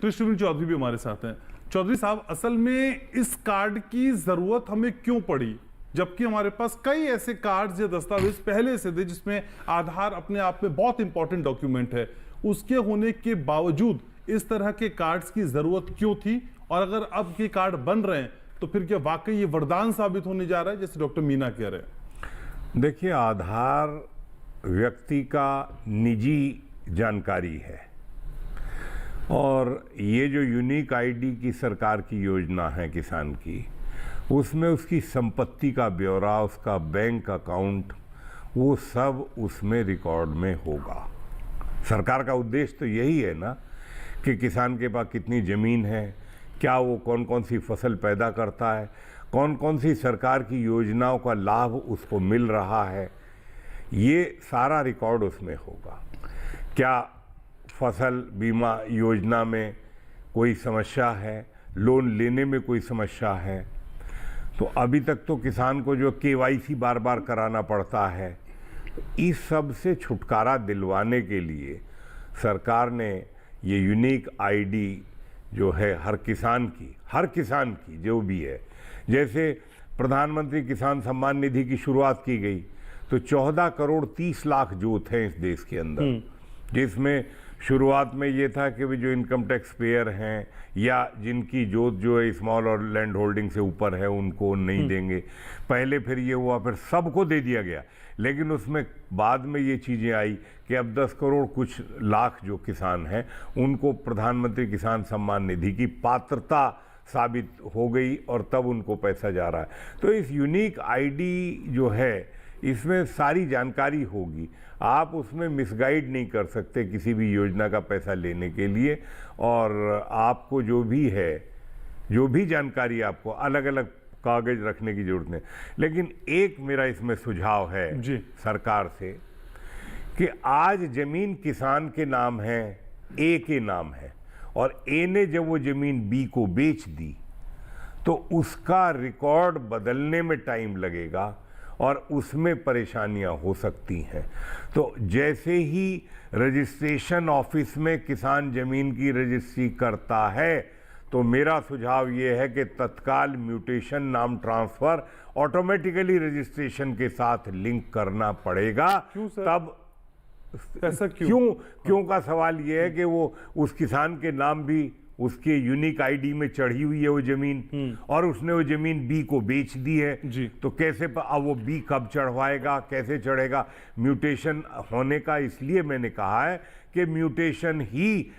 कृष्णवीर चौधरी भी हमारे साथ हैं। चौधरी साहब, असल में इस कार्ड की जरूरत हमें क्यों पड़ी, जबकि हमारे पास कई ऐसे कार्ड या दस्तावेज पहले से थे जिसमें आधार अपने आप में बहुत इंपॉर्टेंट डॉक्यूमेंट है, उसके होने के बावजूद इस तरह के कार्ड्स की जरूरत क्यों थी? और अगर अब ये कार्ड बन रहे हैं तो फिर क्या वाकई ये वरदान साबित होने जा रहा है जैसे डॉक्टर मीना कह रहे हैं? देखिए, आधार व्यक्ति का निजी जानकारी है और ये जो यूनिक आईडी की सरकार की योजना है किसान की, उसमें उसकी संपत्ति का ब्यौरा, उसका बैंक अकाउंट, वो सब उसमें रिकॉर्ड में होगा। सरकार का उद्देश्य तो यही है ना कि किसान के पास कितनी ज़मीन है, क्या वो कौन कौन सी फसल पैदा करता है, कौन कौन सी सरकार की योजनाओं का लाभ उसको मिल रहा है, ये सारा रिकॉर्ड उसमें होगा। क्या फसल बीमा योजना में कोई समस्या है, लोन लेने में कोई समस्या है, तो अभी तक तो किसान को जो केवाईसी बार बार कराना पड़ता है, इस सब से छुटकारा दिलवाने के लिए सरकार ने ये यूनिक आईडी जो है हर किसान की जो भी है, जैसे प्रधानमंत्री किसान सम्मान निधि की शुरुआत की गई तो 14 करोड़ 30 लाख जोत हैं इस देश के अंदर, जिसमें शुरुआत में ये था कि भी जो इनकम टैक्स पेयर हैं या जिनकी जोत जो है स्मॉल और लैंड होल्डिंग से ऊपर है उनको नहीं देंगे। पहले फिर ये हुआ, फिर सबको दे दिया गया, लेकिन उसमें बाद में ये चीज़ें आई कि अब 10 करोड़ कुछ लाख जो किसान हैं उनको प्रधानमंत्री किसान सम्मान निधि की पात्रता साबित हो गई और तब उनको पैसा जा रहा है। तो इस यूनिक आईडी जो है इसमें सारी जानकारी होगी, आप उसमें मिसगाइड नहीं कर सकते किसी भी योजना का पैसा लेने के लिए, और आपको जो भी जानकारी आपको अलग अलग कागज रखने की जरूरत नहीं। लेकिन एक मेरा इसमें सुझाव है जी सरकार से कि आज जमीन किसान के नाम है, ए के नाम है, और ए ने जब वो जमीन बी को बेच दी तो उसका रिकॉर्ड बदलने में टाइम लगेगा और उसमें परेशानियां हो सकती हैं। तो जैसे ही रजिस्ट्रेशन ऑफिस में किसान जमीन की रजिस्ट्री करता है तो मेरा सुझाव ये है कि तत्काल म्यूटेशन नाम ट्रांसफ़र ऑटोमेटिकली रजिस्ट्रेशन के साथ लिंक करना पड़ेगा। क्यों सर? तब ऐसा क्यों का सवाल ये है कि वो उस किसान के नाम भी उसके यूनिक आईडी में चढ़ी हुई है वो जमीन, और उसने वो जमीन बी को बेच दी है जी। तो कैसे अब वो बी कब चढ़वाएगा, कैसे चढ़ेगा? म्यूटेशन होने का इसलिए मैंने कहा है कि म्यूटेशन ही